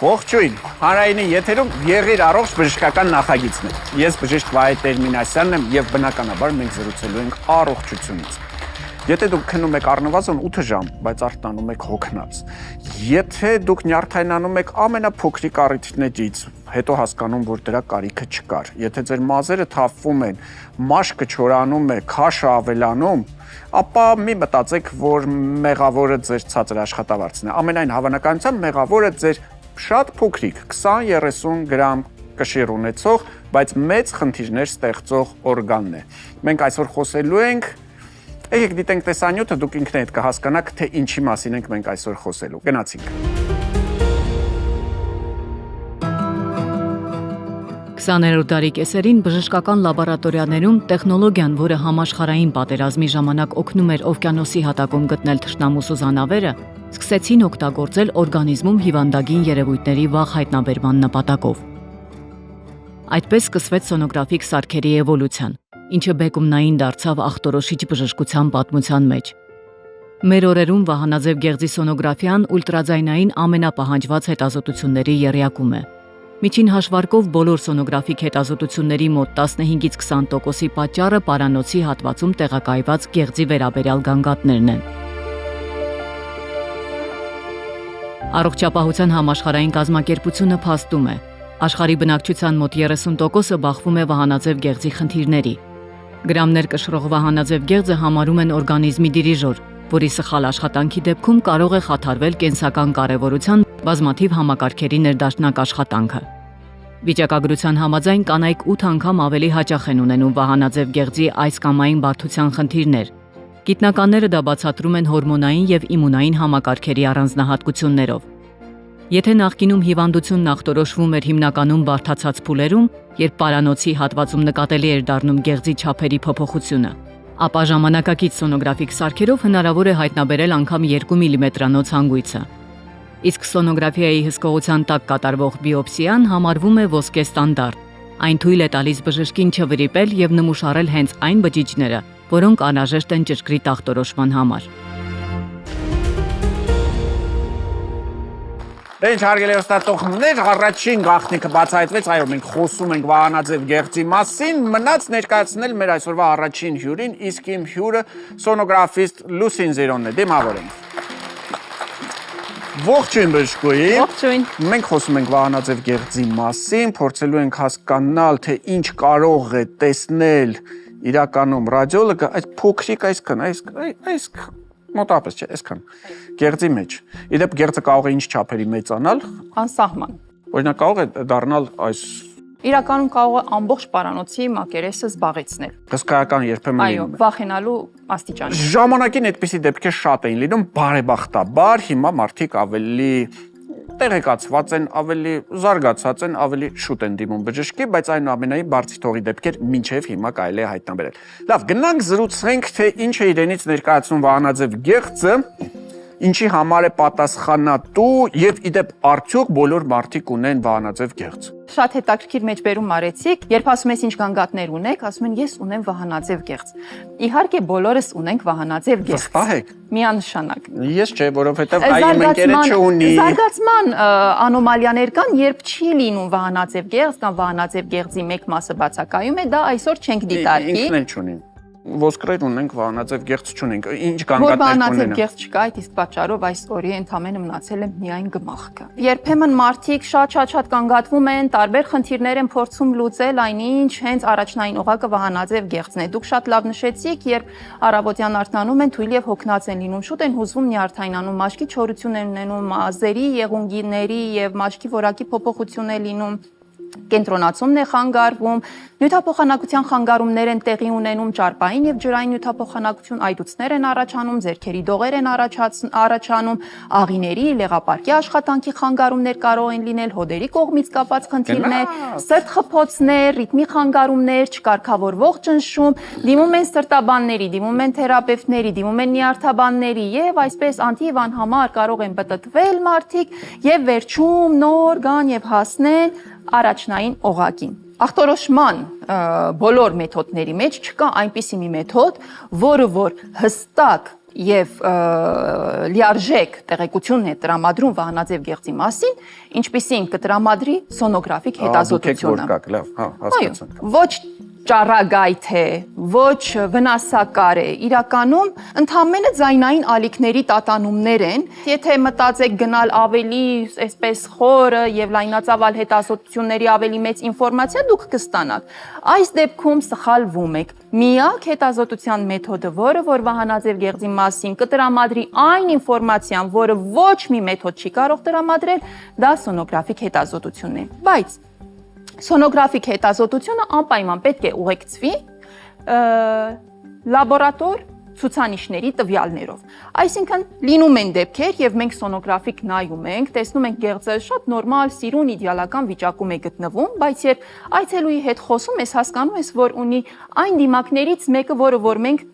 Ողջույն, հանրայինի եթերում եղիր առողջ բժշկական նախագիծն է։ Ես բժիշկ Վահե Տերմինասյանն եմ եւ բնականաբար մենք զրուցելու ենք առողջությունից։ Եթե դուք քնում եք առնվազն 8 ժամ, բայց արտանում եք հոգնած, եթե դուք նյարդայնանում եք ամենափոքրիկ առիթներից, հետո հասկանում, որ դրա կարիքը չկար, եթե ձեր մազերը թափվում են, մաշկը չորանում է, քաշը ավելանում, ապա մի մտածեք, որ մեղավորը ձեր ցածր աշխատավարձն է։ Ամենայն հավանականությամբ մեղավորը ձեր շատ փոքրիկ 20-30 գրամ կշիռ ունեցող, բայց մեծ խնդիրներ ստեղծող օրգանն է։ Մենք այսօր խոսելու ենք, եկեք դիտենք տեսանյութը, դուք ինքներդ կհասկանաք, թե ինչի մասին ենք մենք այսօր խոսելու։ Գնացինք։ 20-րդ դարի կեսերին բժշկական լաբորատորիաներում տեխնոլոգիան, որը համաշխարհային պատերազմի ժամանակ օգնում էր օվկիանոսի հատակում գտնել թշնամու սուզանավերը, սկսեցին օգտագործել օրգանիզմում հիվանդագին երևույթների վաղ հայտնաբերման նպատակով։ Այդպես սկսվեց սոնոգրաֆիկ սարքերի էվոլյուցիան, ինչը բեկումնային դարձավ ախտորոշիչ բժշկության պատմության մեջ։ Մեր օրերում վահանաձև գեղձի սոնոգրաֆիան ուլտրաձայնային ամենապահանջված հետազոտությունների եռյակում է։ Միջին հաշվարկով բոլոր սոնոգրաֆիկ հետազոտությունների մոտ 15-ից 20%-ի պատճառը պարանոցի հատվածում տեղակայված գեղձի վերաբերյալ գանգատներն են։ Առողջապահության համաշխարհային կազմակերպությունը փաստում է, աշխարհի բնակչության մոտ 30%-ը բախվում է վահանաձև գեղձի խնդիրների։ Գրամներ կշռող վահանաձև գեղձը համարում են օրգանիզմի դիրիժոր, որի սխալ աշխատանքի դեպքում կարող է խաթարվել կենսական կարևորության բազմաթիվ համակարգերի ներդաշնակ աշխատանքը։ Վիճակագրության համաձայն կանայք 8 անգամ ավելի հաճախ են ունենում վահանաձև գեղձի այս կամ այն բարդության խնդիրներ։ Գիտնականները դա բացատրում են հորմոնային եւ իմունային համակարգերի առանձնահատկություններով։ Եթե նախկինում հիվանդությունն ախտորոշվում էր հիմնականում բարդացած փուլերում, երբ պարանոցի հատվածում նկատելի էր դառնում գեղձի չափերի փոփոխությունը, ապա ժամանակակից սոնոգրաֆիկ սարքերով հնարավոր է հայտնաբերել անգամ 2 մմ-անոց հանգույցը։ Իսկ սոնոգրաֆիայի հսկողության տակ կատարվող բիոպսիան համարվում է ոսկե ստանդարտ։ Այն թույլ է տալիս բժշկին չվրիպել եւ նմուշարել հենց այն բջիջները, որոնք անհրաժեշտ են ճշգրիտ ախտորոշման համար։ Ինչ հարգելի հաստատողներ, առաջին գաղտնիքը բացահայտվեց, այո, մենք խոսում ենք վահանաձև գեղձի մասին, մնաց ներկայացնել մեր այսօրվա առաջին հյուրին, իսկ իմ հյուրը սոնոգրաֆիստ Լուսին Զիրոնն է, դիմավորենք։ Ողջույն բժշկուհի։ Ողջույն։ Մենք խոսում ենք վահանաձև գեղձի մասին, փորձելու ենք հասկանալ, թե ինչ կարող է տեսնել իրականում ռադիոլոգը, այդ փոքրիկ այս մոտավորապես չէ, այսքան գեղձի մեջ։ Իդեպ գեղձը կարող է ինչ չափերի մեծանալ։ Անսահման։ Օրինակ կարող է դառնալ այս Իրականում կարող է ամբողջ պարանոցի մակերեսը զբաղեցնել։ հսկայական երբեմն Այո, վախենալու աստիճան։ Ժամանակին այդպիսի դեպքեր շատ էին լինում, բարեբախտաբար հիմա մարդիկ ավելի տեղեկացված են, ավելի զարգացած են, ավելի շուտ են դիմում բժշկի, բայց այնուամենայնիվ բարձի թողի դեպքեր մինչև հիմա կարելի է հայտնաբերել։ Լավ, գնանք զրուցենք, թե ինչ է իրենից ներկայացնում վահանաձև գեղձը, ինչի համար է պատասխանատու եւ իդեպ արդյոք բոլոր մարդիկ ունեն վահանաձև գեղձ։ Շատ հետաքրքիր մեջբերում արեցիք, երբ ասում ես ինչ գանգատներ ունեք, ասում են ես ունեմ վահանաձև գեղձ։ Իհարկե բոլորս ունենք վահանաձև գեղձ։ Վստահ եք։ Միանշանակ։ Ես չէ, որովհետեւ այ իմ ընկերը չունի։ Զարգացման անոմալիաներ կան, երբ չի լինում վահանաձև գեղձ կամ վահանաձև գեղձի մեկ մասը բացակայում է, դա այսօր չենք դիտարկի։ Ինքն էլ չունի։ Ոսկրեր ունենք, վահանաձև գեղձ չունենք։ Ինչ Որ գանգատներ վահանաձև ունենա։ գեղձ չկա, այդ իսկ պատճառով այս օրի ընդամենը մնացել է միայն գմախքը։ Երբեմն մարդիկ շատ կանգատվում են, տարբեր խնդիրներ են փորձում լուծել, այնինչ հենց առաջնային օղակը վահանաձև գեղձն է։ Դուք շատ լավ նշեցիք, երբ առավոտյան արթնանում են, թույլ եւ հոգնած են լինում, շուտ են հուզվում նյարդայնանում, մաշկի չորություն են ունենում, մազերի, եղունգիների եւ մաշկի որակի փոփոխություն է լինում։ Կենտրոնացումն է խանգարվում, նյութափոխանակության խանգարումներ են տեղի ունենում, ճարպային եւ ջրային նյութափոխանակություն, այդուցներ են առաջանում, ձեռքերի դողեր են առաջանում, աղիների, լեղապարկի աշխատանքի խանգարումներ կարող են լինել, հոդերի կողմից կապված խնդիրներ, սրտխփոցներ, ռիթմի խանգարումներ, չկարգավորվող ճնշում, դիմում են սրտաբանների, դիմում են թերապևտների, դիմում են նյարդաբանների եւ այսպես անթիվ անհամար կարող են պտտվել մարդիկ եւ վերջում նոր գան եւ հասնեն առաջնային օղակին։ Ախտորոշման բոլոր մեթոդների մեջ չկա այնպիսի մի մեթոդ, որը որ հստակ եւ լիարժեք տեղեկությունն է տրամադրում վահանաձև գեղձի մասին, ինչպիսին կտրամադրի սոնոգրաֆիկ հետազոտությունը։ Հասկացանք։ Ոչ ճառագայթ է, ոչ վնասակար է, իրականում ընդհանրապես ձայնային ալիքների տատանումներ են։ Եթե մտածեք գնալ ավելի այսպես խորը եւ լայնածավալ հետազոտությունների ավելի մեծ ինֆորմացիա դուք կստանաք։ Այս դեպքում սխալվում եք։ Միակ հետազոտության մեթոդը, որը որ վահանաձև գեղձի մասին կտրամադրի այն ինֆորմացիան, որը ոչ մի մեթոդ չի կարող տրամադրել, դա սոնոգրաֆիկ հետազոտությունն է։ Բայց սոնոգրաֆիկ հետազոտությունը անպայման պետք է ուղեկցվի լաբորատոր ցուցանիշների տվյալներով։ Այսինքն լինում են դեպքեր եւ մենք սոնոգրաֆիկ նայում ենք, տեսնում ենք գեղձը շատ նորմալ, սիրուն, իդեալական վիճակում է գտնվում, բայց երբ այցելուի հետ խոսում ես, հասկանում ես, որ ունի այն դիմակներից մեկը, որը որ մենք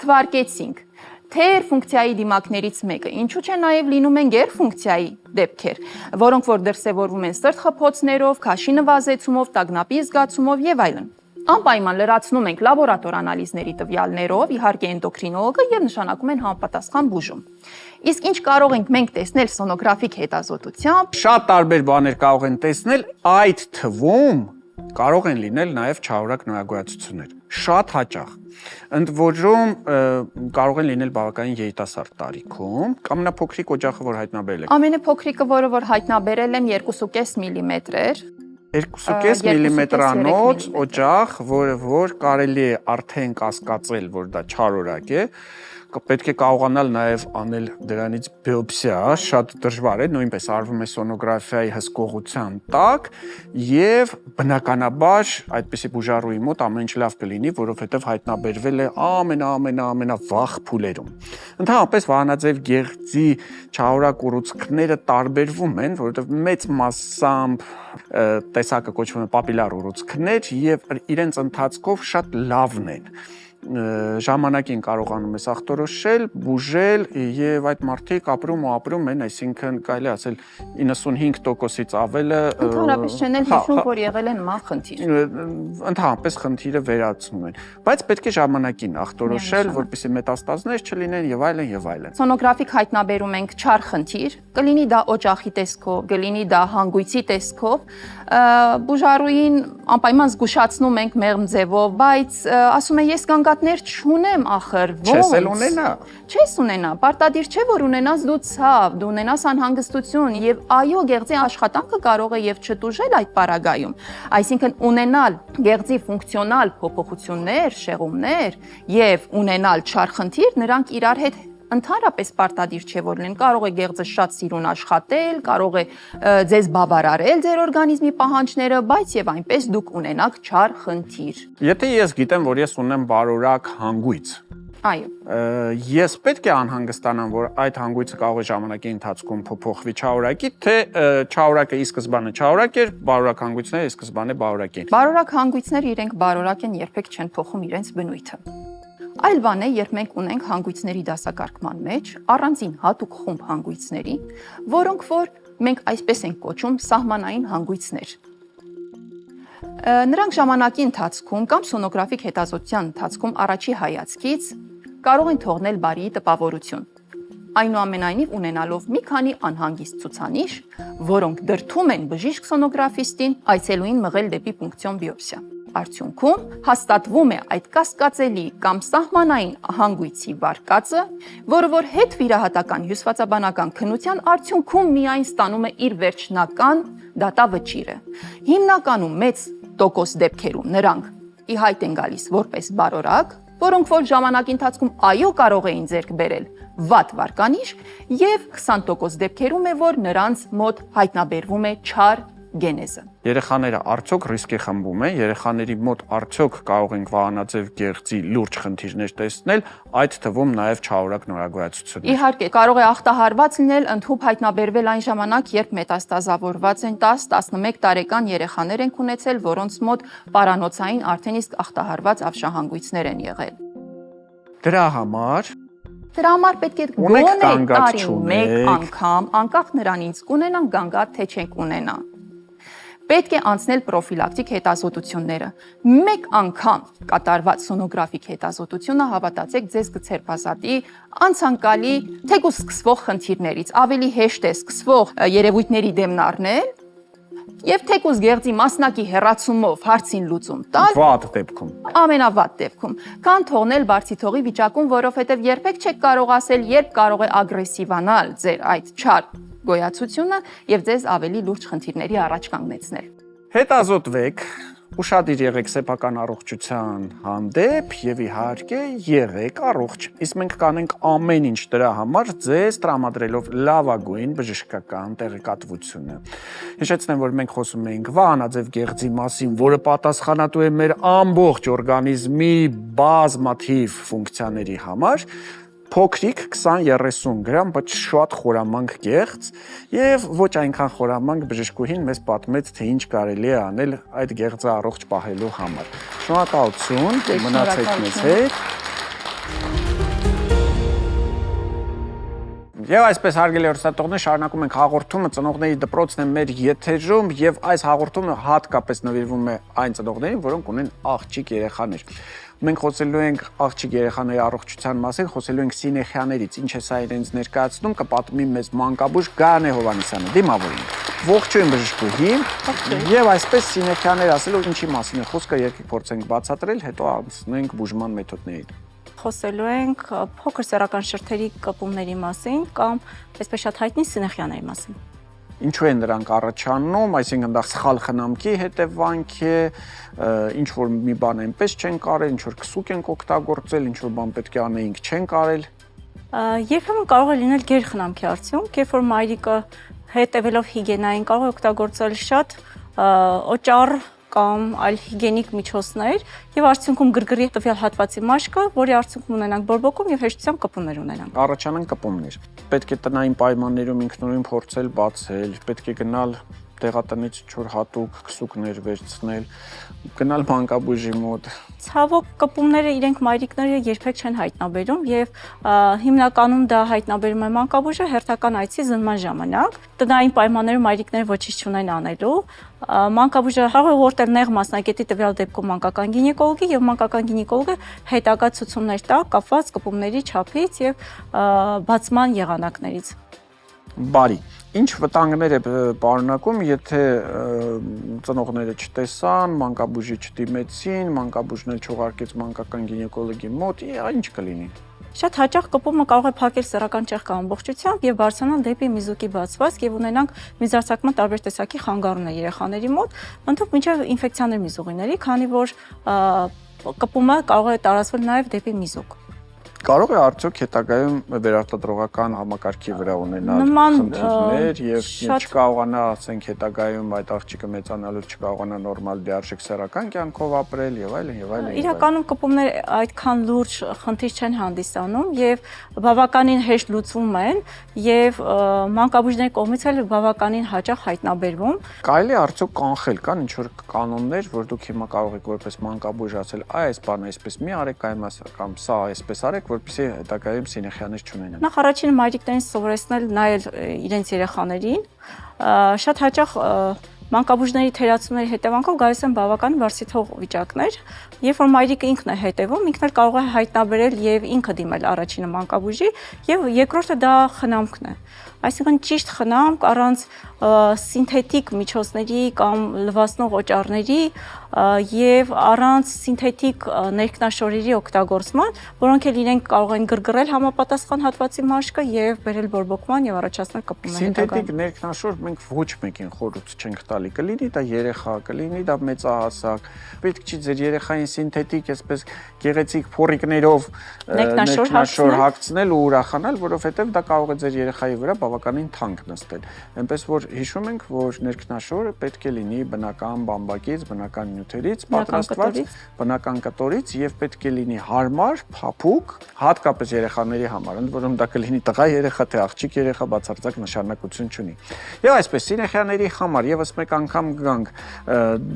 թվարկեցինք։ Թեր ֆունկցիայի դիմակներից մեկը, ինչու՞ չէ նաև լինում են գերֆունկցիայի դեպքեր, որոնք որ դրսևորվում են սրտխփոցներով, քաշի նվազեցումով, տագնապի զգացումով եւ այլն։ Անպայման լրացնում ենք լաբորատոր անալիզների տվյալներով, իհարկե էնդոկրինոլոգը եւ նշանակում են համապատասխան բուժում։ Իսկ ինչ կարող ենք մենք տեսնել սոնոգրաֆիկ հետազոտությամբ։ Շատ տարբեր բաներ կարող են տեսնել, այդ թվում կարող են լինել նաև չարորակ նորագոյացություններ։ Շատ հաճախ։ Ընդ որում կարող են լինել բավականին երիտասարդ տարիքում, ամենափոքրիկ օջախը, որ հայտնաբերել եք։ Ամենափոքրիկը, որը որ հայտնաբերել եմ 2.5 մմ էր։ 2.5 մմ-անոց օջախ, որը որ կարելի է արդեն կասկածել, որ դա չարորակ է, պետք է կարողանալ նաև անել դրանից բիոպսիա, շատ դժվար է, նույնպես արվում է սոնոգրաֆիայի հսկողության տակ եւ բնականաբար այդպիսի բուժառուի մոտ ամեն ինչ լավ կլինի, որովհետեւ հայտնաբերվել է ամենավաղ փուլերում։ Ընդհանրապես վահանաձև գեղձի չարորակ ուռուցքները տարբերվում են, որովհետեւ մեծ մասամբ տեսակը կոչվում է պապիլար ուռուցքներ եւ իրենց ընթացքով շատ լավն են։ Ժամանակին կարողանում ես ախտորոշել, բուժել եւ այդ մարդիկ ապրում են, այսինքն կարելի ասել 95%-ից ավելը ընդհանրապես չեն էլ հիշում, որ եղել է նման խնդիր։ Ընդհանրապես խնդիրը վերացնում են, բայց պետք է ժամանակին ախտորոշել, որպեսզի մետաստազներ չլինեն եւ այլն եւ այլն։ Սոնոգրաֆիկ հայտնաբերում ենք չար խնդիր, կլինի դա օջախի տեսքով, կլինի դա հանգույցի տեսքով, բուժառուին անպայման զգուշացնում ենք մեղմ ձևով, բայց ասում է ես գանգատներ չունեմ ախր, ոնց։ Չես էլ ունենա։ Չես ունենա, պարտադիր չէ որ ունենաս դու ցավ, դու ունենաս անհանգստություն եւ այո գեղձի աշխատանքը կարող է եւ չտուժել այդ պարագայում։ Այսինքն ունենալ գեղձի ֆունկցիոնալ փոփոխություններ, շեղումներ եւ ունենալ չար խնդիր, նրանք իրար հետ ընդհանրապես պարտադիր չէ որ լինեն, կարող է գեղձը շատ սիրուն աշխատել, կարող է ձեզ բավարարել ձեր օրգանիզմի պահանջները, բայց եւ այնպես դուք ունենաք չար խնդիր։ Եթե ես գիտեմ, որ ես ունեմ բարորակ հանգույց, այո, ես պետք է անհանգստանամ, որ այդ հանգույցը կարող է ժամանակի ընթացքում փոփոխվի չարորակի, թե չարորակը ի սկզբանե չարորակ էր, բարորակ հանգույցները ի սկզբանե բարորակ են։ Բարորակ հանգույցները իրենք բարորակ են, երբեք չեն փոխում իրենց բնույթը։ Այլ բան է, երբ մենք ունենք հանգույցների դասակարգման մեջ առանձին հատուկ խումբ հանգույցների, որոնք որ մենք այսպես ենք կոչում սահմանային հանգույցներ։ Նրանք ժամանակի ընթացքում կամ սոնոգրաֆիկ հետազոտության ընթացքում առաջի հայացքից կարող են թողնել բարի տպավորություն։ Այնուամենայնիվ ունենալով մի քանի անհանգիստ ցուցանիշ, որոնք դրդում են բժիշկ սոնոգրաֆիստին այցելուին մղել դեպի պունկցիոն բիոպսիա։ Արդյունքում հաստատվում է այդ կասկածելի կամ սահմանային հանգույցի վարկածը, որը որ հետ վիրահատական հյուսվածաբանական քննության արդյունքում միայն ստանում է իր վերջնական դատավճիռը։ Հիմնականում մեծ տոկոս դեպքերում նրանք ի հայտ են գալիս որպես բարորակ, որոնք որ ժամանակի ընթացքում այո կարող էին ձեռք բերել վատ վարկանիշ եւ 20% դեպքերում է որ նրանց մոտ հայտնաբերվում է չար գենեզը։ Երեխաները արդյոք ռիսկի խմբում են, երեխաների մոտ արդյոք կարող ենք վահանաձև գեղձի լուրջ խնդիրներ տեսնել, այդ թվում նաև չարորակ նորագոյացություններ։ Իհարկե, կարող է ախտահարված լինել, ընդհուպ հայտնաբերվել այն ժամանակ, երբ մետաստազավորված են 10-11 տարեկան երեխաներ են ունեցել, որոնց մոտ պարանոցային արդեն իսկ ախտահարված ավշահանգույցներ են եղել։ Դրա համար պետք է գոնե տարին մեկ անգամ, անկախ նրանից կունենան գանգատ, թե չենք ունենա։ պետք է անցնել պրոֆիլակտիկ հետազոտությունները։ Մեկ անգամ կատարված սոնոգրաֆիկ հետազոտությունը, հավատացեք, ձեզ կցերբազատի անցանկալի թեկուզ սկսվող խնդիրներից, ավելի հեշտ է սկսվող երևույթների դեմն առնել եւ թեկուզ գեղձի մասնակի հեռացումով հարցին լուծում տալ վատ դեպքում, ամենավատ դեպքում, քան թողնել բարձիթողի վիճակում, որովհետեւ երբեք չեք կարող ասել, երբ կարող է ագրեսիվանալ ձեր այդ չար գոյացությունը եւ ձեզ ավելի լուրջ խնդիրների առաջ կանգնեցնել։ հետազոտվեք, ուշադիր եղեք սեփական առողջության հանդեպ եւ իհարկե եղեք առողջ։ Իսկ մենք կանենք ամեն ինչ դրա համար ձեզ տրամադրելով լավագույն բժշկական տեղեկատվությունը։ Հիշեցնեմ, որ մենք խոսում ենք վահանաձև գեղձի մասին, որը պատասխանատու է մեր ամբողջ օրգանիզմի բազմաթիվ ֆունկցիաների համար։ Փոքրիկ 20-30 գրամ, բայց շատ խորամանկ գեղձ եւ ոչ այնքան խորամանկ բժշկուհին մեզ պատմեց, թե ինչ կարելի է անել այդ գեղձը առողջ պահելու համար։ Շնորհակալություն, մնացեք մեզ հետ։ Եվ այսպես հարգելի հեռուստատողներ, շարունակում ենք հաղորդումը ծնողների դպրոցն է մեր եթերում եւ այս հաղորդումը հատկապես նվիրվում է այն ծնողներին, որոնք ունեն աղջիկ երեխաներ։ Մենք խոսելու ենք աղջիկ երեխաների առողջության մասին, խոսելու ենք սինեխիաներից, ինչ է սա իրենց ներկայացնում, կպատմի մեզ մանկաբույժ Գայանե Հովհաննիսյանը, դիմավորին։ Ողջույն բժշկուհի։ Եվ այսպես սինեխիաներ ասելով ինչի մասին է խոսքը, եկեք փորձենք բացատրել, հետո անցնենք բուժման մեթոդներին։ Խոսելու ենք փոքր սեռական շրթերի կպումների մասին կամ այսպես շատ հայտնի սինեխիաների մասին։ Ինչու են դրանք առաջանում, այսինքն դա սխալ խնամքի հետևանք է, ինչ որ մի բան այնպես չեն կարել, ինչ որ քսուկ են օգտագործել, ինչ որ բան պետք է անեինք չեն կարել։ Երբեմն կարող է լինել գերխնամքի արդյունք, երբ որ մայրիկը հետևելով հիգիենային կարող է օգտագործել շատ օճառ կամ այլ հիգիենիկ միջոցներ եւ արդյունքում գրգռի տվյալ հատվածի մաշկը, որի արդյունքում ունենանք բորբոքում եւ հեշտությամբ կպումներ ունենանք։ Առաջանան կպումներ։ Պետք է տնային պայմաններում ինքնուրույն փորձել բացել, պետք է գնալ տեղատնից ինչ-որ հատուկ քսուկներ վերցնել, գնալ մանկաբույժի մոտ։ Ցավոք կպումները իրենք մայրիկները երբեք չեն հայտնաբերում եւ հիմնականում դա հայտնաբերում է մանկաբույժը հերթական այցի զննման ժամանակ։ Տնային պայմաններում մայրիկները ոչինչ չունեն անելու։ Մանկաբույժը կարող է ուղղորդել նեղ մասնագետի տվյալ դեպքում մանկական գինեկոլոգի եւ մանկական գինեկոլոգը հետագա ցուցումներ տա կապված կպումների չափից եւ բացման եղանակներից։ Բարի, ինչ վտանգներ է պարունակում, եթե ծնողները չտեսան, մանկաբույժի չդիմեցին, մանկաբույժն էլ չուղարկեց մանկական գինեկոլոգի մոտ, ինչ կլինի։ Շատ հաճախ կպումը կարող է փակել սեռական ճեղքը ամբողջությամբ եւ բարձրանալ դեպի միզուկի բացվածք եւ ունենանք միզարձակման տարբեր տեսակի խանգարումներ երեխաների մոտ, ընդհանուր մինչեւ ինֆեկցիաներ միզուղիների, քանի որ կպումը կարող է տարածվել նաեւ դեպի միզուկ։ Կարող է արդյոք հետագայում վերարտադրողական համակարգի վրա ունենալ խնդիրներ եւ չկարողանա, ասենք, հետագայում այդ աղջիկը մեծանալուց չկարողանա նորմալ լիարժեք սեռական կյանքով ապրել եւ այլն եւ այլն։ Իրականում կպումները այդքան լուրջ խնդիր չեն հանդիսանում եւ բավականին հեշտ լուծվում են եւ մանկաբույժների կողմից էլ բավականին հաճախ հայտնաբերվում։ Կարելի է արդյոք կանխել, կան ինչ որ կանոններ, որ դուք հիմա կարող եք որպես մանկաբույժ ասել, այս բանը այսպես մի արեք, կամ սա այսպես արեք, որպեսզի հետագայում սինեխիաներ չունենան։ Նախ առաջինը մայրիկներին սովորեցնել նայել իրենց երեխաներին, շատ հաճախ մանկաբույժների թերացումների հետևանքով գալիս են բավական բարձիթող վիճակներ, երբ որ մայրիկը ինքն է հետևում, ինքն էլ կարող է հայտնաբերել եւ ինքը դիմել առաջինը մանկաբույժի եւ երկրորդը դա խնամքն է։ Այսինքն ճիշտ խնամք առանց սինթետիկ միջոցների կամ լվացնող օճառների եւ առանց սինթետիկ ներքնաշորերի օգտագործման, որոնք էլ իրենք կարող են գրգռել համապատասխան հատվածի մաշկը եւ բերել բորբոքման եւ առաջացնել կպումներ։ Սինթետիկ ներքնաշոր մենք ոչ մեկին խորհուրդ չենք տալի, կլինի դա երեխա, կլինի դա մեծահասակ։ Պետք չի ձեր երեխային սինթետիկ այսպես գեղեցիկ փորիկներով ներքնաշոր հագցնել ու ուրախանալ, որովհետեւ դա կարող է ձեր երեխայի վրա բավականին թանկ նստել։ Այնպես որ հիշում ենք, որ ներքնաշորը պետք է լինի բնական բամբակից, բնական նյութերից պատրաստված, բնական կտորից եւ պետք է լինի հարմար, փափուկ, հատկապես երեխաների համար, ընդ որում դա կլինի տղա երեխա, թե աղջիկ երեխա, բացարձակ նշանակություն չունի։ Եվ այսպես սինեխիաների համար եւս մեկ անգամ գանք,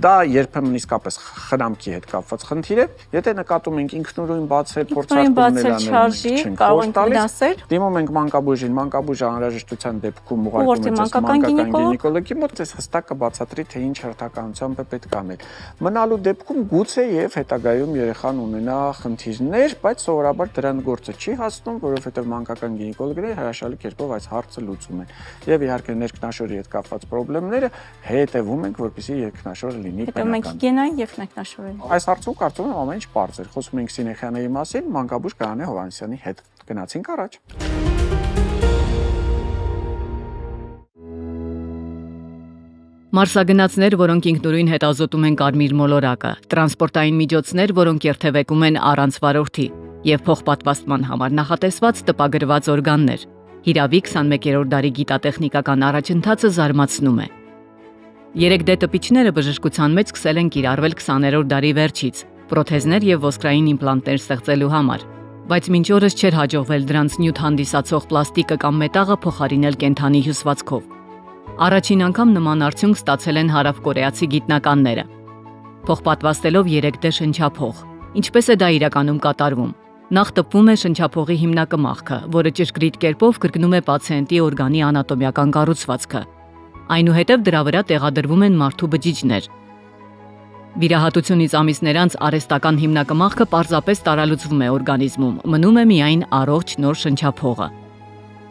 դա երբեմն իսկապես խնամքի հետ կապված խնդիր է, եթե նկատում ենք ինքնուրույն բացել, փորձարկումներ անել, կարող ենք վնասել։ Դիմում ենք մանկաբույժին, մանկաբույժը անհրաժեշտ անհրաժեշտության դեպքում ուղարկում եք մանկական գինեկոլոգի մոտ, ես հստակ կբացատրի, թե ինչ հերթականությամբ է պետք անել։ Մնալու դեպքում գուցե եւ հետագայում երեխան ունենա խնդիրներ, բայց սովորաբար դրան գործը չի հասնում, որովհետեւ մանկական գինեկոլոգները հրաշալի կերպով այս հարցը լուծում են։ Եվ իհարկե ներքնաշորի հետ կապված խնդիրները հետևում ենք, որպեսզի երկնաշորը լինի բնական։ Մենք գենային եւ ներքնաշորային։ Այս հարցում կարծում եմ ամեն ինչ պարզ էր։ Խոսում ենք Սինեխյանների մասին, մանկաբույժ Գարանե Հովհաննիսյանի հետ։ Գնացինք առաջ։ Մարսագնացներ, որոնք ինքնուրույն հետազոտում են կարմիր մոլորակը, տրանսպորտային միջոցներ, որոնք երթևեկում են առանց վարորդի, եւ փոխպատվաստման համար նախատեսված տպագրված օրգաններ։ Հիրավի 21-րդ դարի գիտատեխնիկական առաջընթացը զարմացնում է։ 3D տպիչները բժշկության մեջ սկսել են կիրառվել 20-րդ դարի վերջից, պրոթեզներ եւ ոսկրային իմպլանտներ ստեղծելու համար, բայց մինչ օրս չէր հաջողվել դրանց նյութ հանդիսացող պլաստիկը կամ մետաղը փոխարինել կենդանի հյուսվածքով։ Առաջին անգամ նման արդյունք ստացել են հարավկորեացի գիտնականները։ Փոխպատվաստելով 3D շնչափող։ Ինչպես է դա իրականում կատարվում։ Նախ տպվում է շնչափողի հիմնակմախքը, որը ճշգրիտ կերպով կրկնում է պացիենտի օրգանի անատոմիական կառուցվածքը։ Այնուհետև դրա վրա տեղադրվում են մարդու բջիջներ։ Վիրահատությունից ամիսներ անց արհեստական հիմնակմախքը պարզապես տարալուծվում է օրգանիզմում, մնում է միայն առողջ նոր շնչափողը։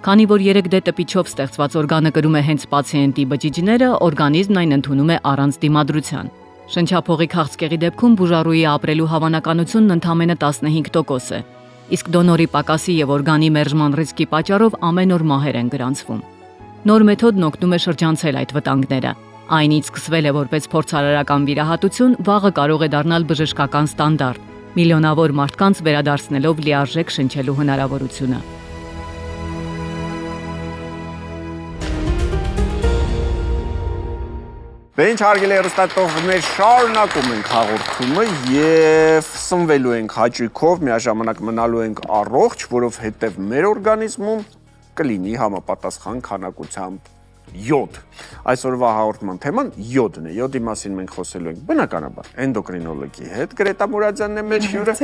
Քանի որ 3D տպիչով ստեղծված օրգանը կրում է հենց պացիենտի բջիջները, օրգանիզմն այն ընդունում է առանց դիմադրության։ Շնչափողի քաղցկեղի դեպքում բուժառուի ապրելու հավանականությունն ընդամենը 15% է, իսկ դոնորի պակասի եւ օրգանի մերժման ռիսկի պատճառով ամեն օր մահեր են գրանցվում։ Նոր մեթոդն օգնում է շրջանցել այդ վտանգները։ Այն ինչ սկսվել է որպես փորձարարական վիրահատություն, վաղը կարող է դառնալ բժշկական ստանդարտ, միլիոնավոր մարդկանց վերադարձնելով լիարժեք շնչելու հնարավորությունը։ Ինչ հարգելի հեռուստատողներ, շարունակում ենք հաղորդումը եւ սնվելու ենք հաճույքով, միաժամանակ մնալու ենք առողջ, որովհետեւ մեր օրգանիզմում կլինի համապատասխան քանակությամբ յոդ։ Այսօրվա հաղորդման թեման յոդն է։ Յոդի մասին մենք խոսելու ենք բնականաբար էնդոկրինոլոգի հետ, Գրետա Մուրադյանն է մեր հյուրը,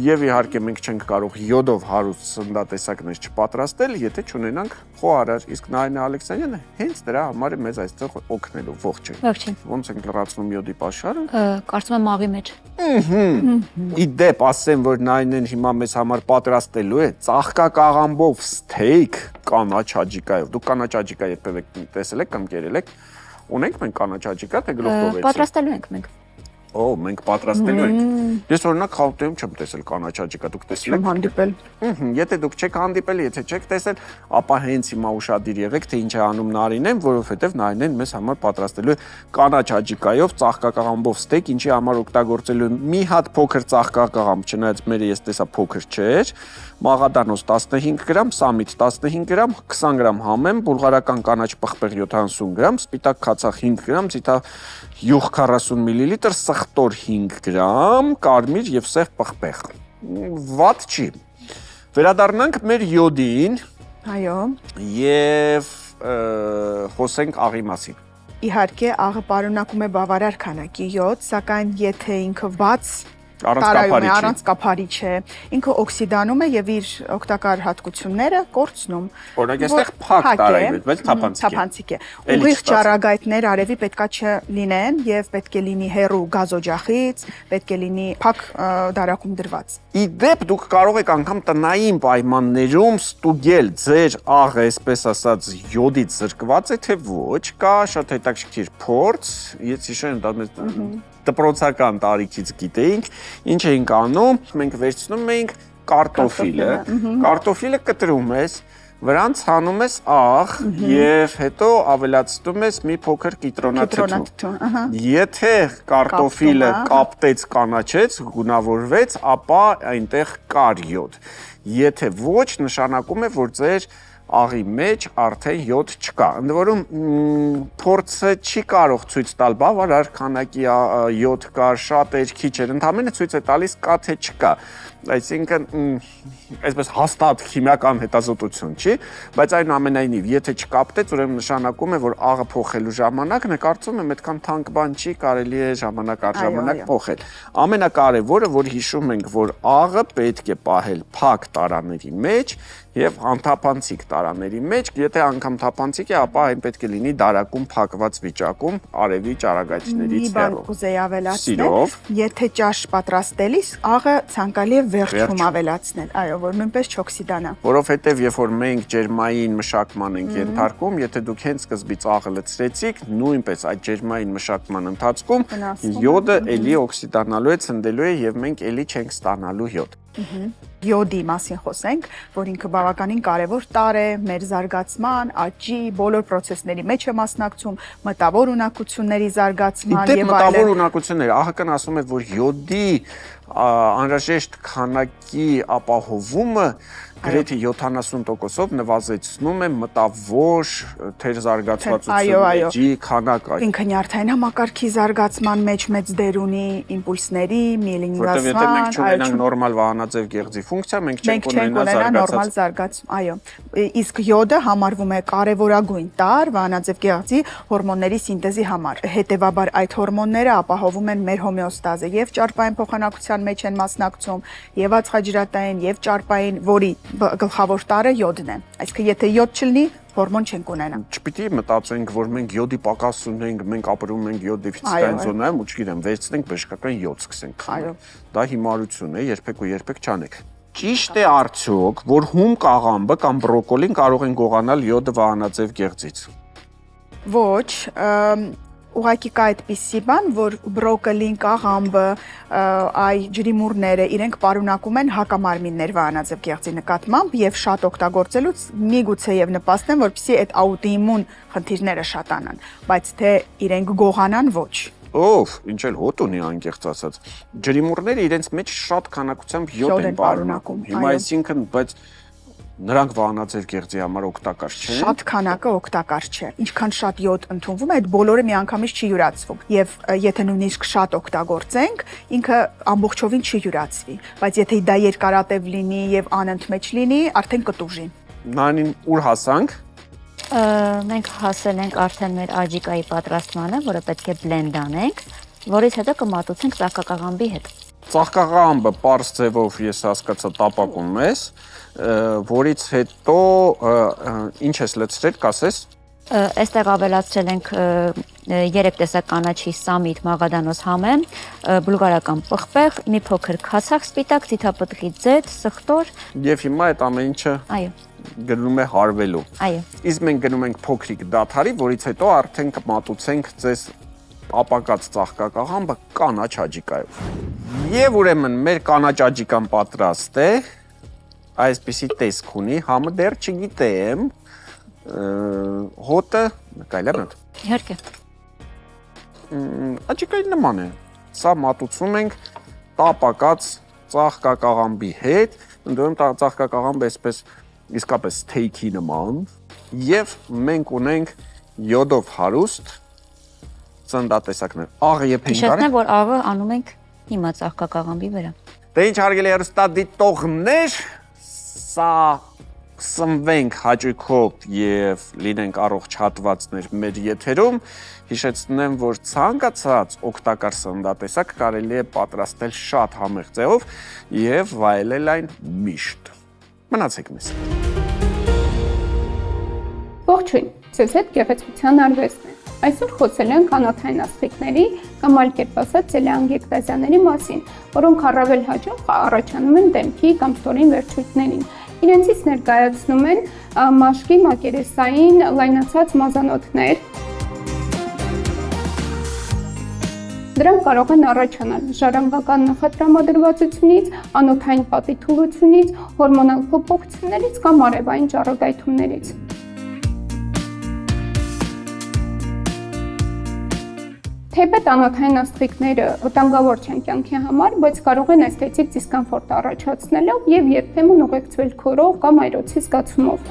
եւ իհարկե մենք չենք կարող յոդով հարուստ սննդատեսակներ չպատրաստել, եթե չունենանք խոհարար, իսկ Նարինե Ալեքսանյանը հենց դրա համար է մեզ այստեղ օգնելու։ Ողջույն։ Ոնց ենք լրացնում յոդի պաշարը։ Կարծում եմ աղի մեջ։ Իդեպ ասեմ, որ Նարինեն հիմա մեզ համար պատրաստելու է ծաղկակաղամբով ստեյք կանաչ աջիկայով։ Դուք կանաչ աջիկա երբևէ տեսել եք կամ կերել եք։ Ունենք մենք կանաչ աջիկա, թե գլուխով եք։ Պատրաստելու ենք մենք։ Օ, մենք պատրաստելու ենք։ Ես օրինակ խանութում չեմ տեսել կանաչ աջիկա, դուք տեսել եք։ Չեմ հանդիպել։ Եթե դուք չեք հանդիպել, եթե չեք տեսել, ապա հենց հիմա ուշադիր եղեք, թե ինչ է անում Նարինեն, որովհետև Նարինեն մեզ համար պատրաստելու է կանաչ աջիկայով ծաղկակաղամբով ստեյք, ինչի համար օգտագործելու մի հատ փոքր ծաղկակաղամբ, չնայած մերը ես տեսա փոքր չէր, մաղադանոց 15 գրամ, սամիտ 15 գրամ, 20 գրամ համեմ, բուլղարական կանաչ պղպեղ 70 գրամ, սպիտակ քացախ 5 գրամ, յուղ 40 մլ, սխտոր 5 գրամ, կարմիր եւ սև պղպեղ։ Վատ չի։ Վերադառնանք մեր յոդին։ Այո։ Եվ խոսենք աղի մասին։ Իհարկե, աղը պարունակում է բավարար քանակի յոդ, սակայն եթե ինքը բաց առանց կափարիչ է, ինքը օքսիդանում է եւ իր օգտակար հատկությունները կորցնում։ Օրինակ այստեղ փակ տարայում է, բայց թափանցիկ է։ Ուղիղ ճառագայթներ արևի պետքա չլինեն եւ պետք է լինի հեռու գազօջախից, պետք է լինի փակ դարակում դրված։ Իդեպ դուք կարող եք անգամ տնային պայմաններում ստուգել ձեր աղը, այսպես ասած, յոդից զրկված է թե ոչ, կա շատ հետաքրքիր փորձ, ես հիշում եմ դա դպրոցական տարիքից գիտեինք, ինչ էինք անում, մենք վերցնում էինք կարտոֆիլը, կարտոֆիլը կտրում ես, վրան ցանում ես աղ եւ հետո ավելացնում ես մի փոքր կիտրոնաթթու։ Եթե կարտոֆիլը կապտեց, կանաչեց, գունավորվեց, ապա այնտեղ կար յոդ։ Եթե ոչ, նշանակում է, որ ձեր աղի մեջ արդեն յոդ չկա։ Ընդ որում փորձը չի կարող ցույց տալ բավարար քանակի յոդ կար, շատ էր, քիչ էր, ընդհանրապես ցույց է տալիս կա թե չկա։ Այսինքն այսպես հաստատ քիմիական հետազոտություն չի, բայց այնուամենայնիվ, եթե չկապտեց, ուրեմն նշանակում է, որ աղը փոխելու ժամանակ նկարծում եմ այդքան թանկ բան չի, կարելի է ժամանակ առ ժամանակ փոխել։ Ամենակարևորը, որ հիշում ենք, որ աղը պետք է պահել փակ տարաների մեջ եւ անթափանցիկ տարաների մեջ, եթե անգամ թափանցիկ է, ապա այն պետք է լինի դարակում փակված վիճակում, արևի ճառագայթներից հեռու։ Կուզեի ավելացնել, եթե ճաշ պատրաստելիս աղը ցանկալի է վերջում ավելացնել, այո, որ նույնպես չօքսիդանա։ Որովհետեւ երբ որ մենք ջերմային մշակման ենք ենթարկում, եթե դուք հենց սկզբից աղը լցրեցիք, նույնպես այդ ջերմային մշակման ընթացքում յոդը էլի օքսիդանալու է, ցնդելու է եւ մենք էլի չենք ստանալու յոդ։ Յոդի մասին խոսենք, որ ինքը բավականին կարևոր տարր է մեր զարգացման, աճի, բոլոր process-ների մեջ է մասնակցում, մտավոր ունակությունների զարգացման եւ այլն։ Մտավոր ունակություններ, ԱՀԿ-ն ասում է, որ յոդի անհրաժեշտ քանակի ապահովումը գրեթե 70%-ով նվազեցնում է մտավոր թեր զարգացվածությունների քանակը։ Ինքը նյարդայնամակարգի զարգացման մեջ մեծ դեր ունի, իմպուլսների, միելինիզացման, որտեղ եթե մենք չունենանք նորմալ վահանաձև գեղձի ֆունկցիա, մենք չենք ունենա նորմալ զարգացում, այո։ Իսկ յոդը համարվում է կարևորագույն տարր վահանաձև գեղձի հորմոնների սինտեզի համար։ Հետևաբար այդ հորմոնները ապահովում են մեր հոմեոստազը եւ ճարպային փոխանակության մեջ են մասնակցում, եւ ածխաջրատային, եւ ճարպային, որի գլխավոր տարրը յոդն է։ Այսինքն եթե յոդ չլինի, հորմոն չենք ունենա։ Չպիտի մտածենք, որ մենք յոդի պակաս ունենք, մենք ապրում ենք յոդ դեֆիցիտային զոնայում, ու չգիտեմ, վերցնենք բժշկական յոդ սկսենք խմել։ Դա հիմարություն է, երբեք ու երբեք չանեք։ Ճիշտ է արդյոք, որ հում կաղամբը կամ բրոկոլին կարող են գողանալ յոդը վահանաձև գեղձից։ Ոչ, ուղղակի կա այդպիսի բան, որ բրոկոլին, կաղամբը, այ ջրիմուռները իրենք պարունակում են հակամարմիններ վահանաձև գեղձի նկատմամբ եւ շատ օգտագործելուց միգուցե եւ նպաստեն, որպեսզի այդ աուտոիմուն խնդիրները շատանան, բայց թե իրենք գողանան ոչ։ Ով, ինչ էլ հոտ ունի անկեղծ ասած։ Ջրիմուռները իրենց մեջ շատ քանակությամբ յոդ են պարունակում։ Հիմա այսինքն, բայց նրանք վահանաձև գեղձի համար օգտակար չեն։ Շատ քանակը օգտակար չէ։ Ինչքան շատ յոդ ընդունվում է, այդ բոլորը միանգամից չի յուրացվում։ Եվ եթե նույնիսկ շատ օգտագործենք, ինքը ամբողջովին չի յուրացվի, բայց եթե դա երկարատև լինի եւ անընդմեջ լինի, արդեն կտուժի։ Նանին ուր հասանք։ Մենք հասել ենք արդեն մեր աջիկայի պատրաստմանը, որը պետք է բլենդ անենք, որից հետո կմատուցենք ծաղկակաղամբի հետ։ Ծաղկակաղամբը պարզ ձևով ես հասկացա տապակում ես, որից հետո ինչ ես լցրել, կասես։ Այստեղ ավելացրել ենք 3 տեսակ կանաչի սամիտ, մաղադանոս համեմ, բուլղարական պղպեղ, մի փոքր քացախ սպիտակ, ձիթապտղի ձեթ, սխտոր։ Եվ հիմա այդ ամեն ինչը գնում է հարվելու։ Այո։ Իսկ մենք գնում ենք փոքրիկ դաթարի, որից հետո արդեն կմատուցենք ձեզ ապակած ծաղկակաղամբը կանաչ աջիկայով։ Եվ ուրեմն մեր կանաչ աջիկան պատրաստ է, այսպիսի տեսք ունի, համը դեռ չգիտեմ, հոտը կարելի է մոտ։ Իհարկե։ Աջիկայի նման է։ Սա մատուցում ենք տապակած ծաղկակաղամբի հետ, ընդդեմ ծաղկակաղամբը այսպես իսկապես թեյքի նման, եւ մենք ունենք յոդով հարուստ ծննդատեսակներ։ Աղը եւ փենկարը։ Հիշեցնեմ, որ աղը անում ենք հիմա ծաղկակաղամբի վրա։ Դե ինչ հարգելի հեռուստադիտողներ, սա սնվենք հաճույքով եւ լինենք առողջ հատվածներ մեր եթերում, հիշեցնեմ, որ ցանկացած օգտակար սննդատեսակ կարելի է պատրաստել շատ համեղ ձևով եւ վայելել այն միշտ։ Մնացեք մեզ։ Ողջույն, ձեզ հետ գեղեցկության արվեստն է։ Այսօր խոսել ենք անոթային աստղիկների կամ այլ կերպ ասած ցելեանգեկտազիաների մասին, որոնք առավել հաճախ առաջանում են դեմքի կամ ստորին վերջույթներին։ Իրենցից ներկայացնում են մաշկի մակերեսային լայնացած մազանոթներ։ Դրանք կարող են առաջանալ ժառանգական նախատրամադրվածությունից, անոթային պատի թուլությունից, հորմոնալ փոփոխություններից կամ արևային ճառագայթումներից։ Թեպետ անոթային աստղիկները վտանգավոր չեն կյանքի համար, բայց կարող են էսթետիկ դիսկոմֆորտ առաջացնելով եւ երբեմն ուղեկցվել քորով կամ այրոցի զգացումով։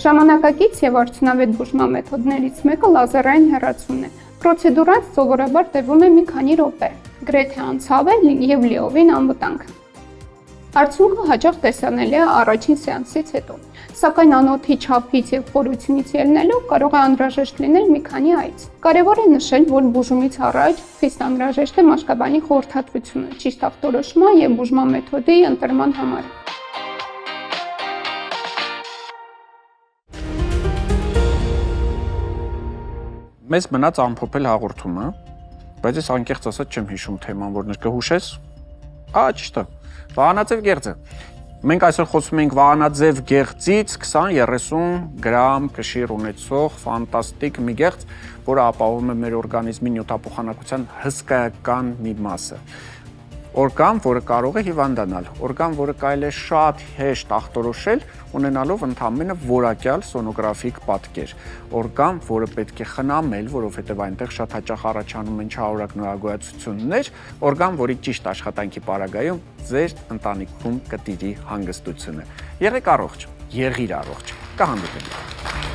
Ժամանակակից եւ արդյունավետ բուժման մեթոդներից մեկը լազերային հեռացումն է։ Պրոցեդուրան սովորաբար տևում է մի քանի րոպե, գրեթե անցավ է եւ լիովին անվտանգ։ Արդյունքը հաճախ տեսանելի է առաջին սեանսից հետո, սակայն անոթի չափից եւ խորությունից ելնելով կարող է անհրաժեշտ լինել մի քանի այց։ Կարևոր է նշել, որ բուժումից առաջ խիստ անհրաժեշտ է մաշկաբանի խորհրդատվությունը ճիշտ ախտորոշման եւ բուժման մեթոդի ընտրման համար։ Մեզ մնաց ամփոփել հաղորդումը, բայց ես անկեղծ ասած չեմ հիշում թեման, որն կհուշես։ Ճիշտ է։ Վահանաձև գեղձը։ Մենք այսօր խոսում ենք վահանաձև գեղձից 20-30 գրամ կշիռ ունեցող ֆանտաստիկ մի գեղձ, որը ապահովում է մեր օրգանիզմի նյութափոխանակության հսկայական մի մասը։ Օրգան, որը կարող է հիվանդանալ, օրգան, որը կարելի է շատ հեշտ ախտորոշել, ունենալով ընդամենը որակյալ սոնոգրաֆիկ պատկեր, օրգան, որը պետք է խնամել, որովհետև այնտեղ շատ հաճախ առաջանում են չարորակ նորագոյացություններ, օրգան, որի ճիշտ աշխատանքի պարագայում ձեր ընտանիքում կտիրի հանգստությունը։ Եղեք առողջ, եղիր առողջ, կհանդիպենք։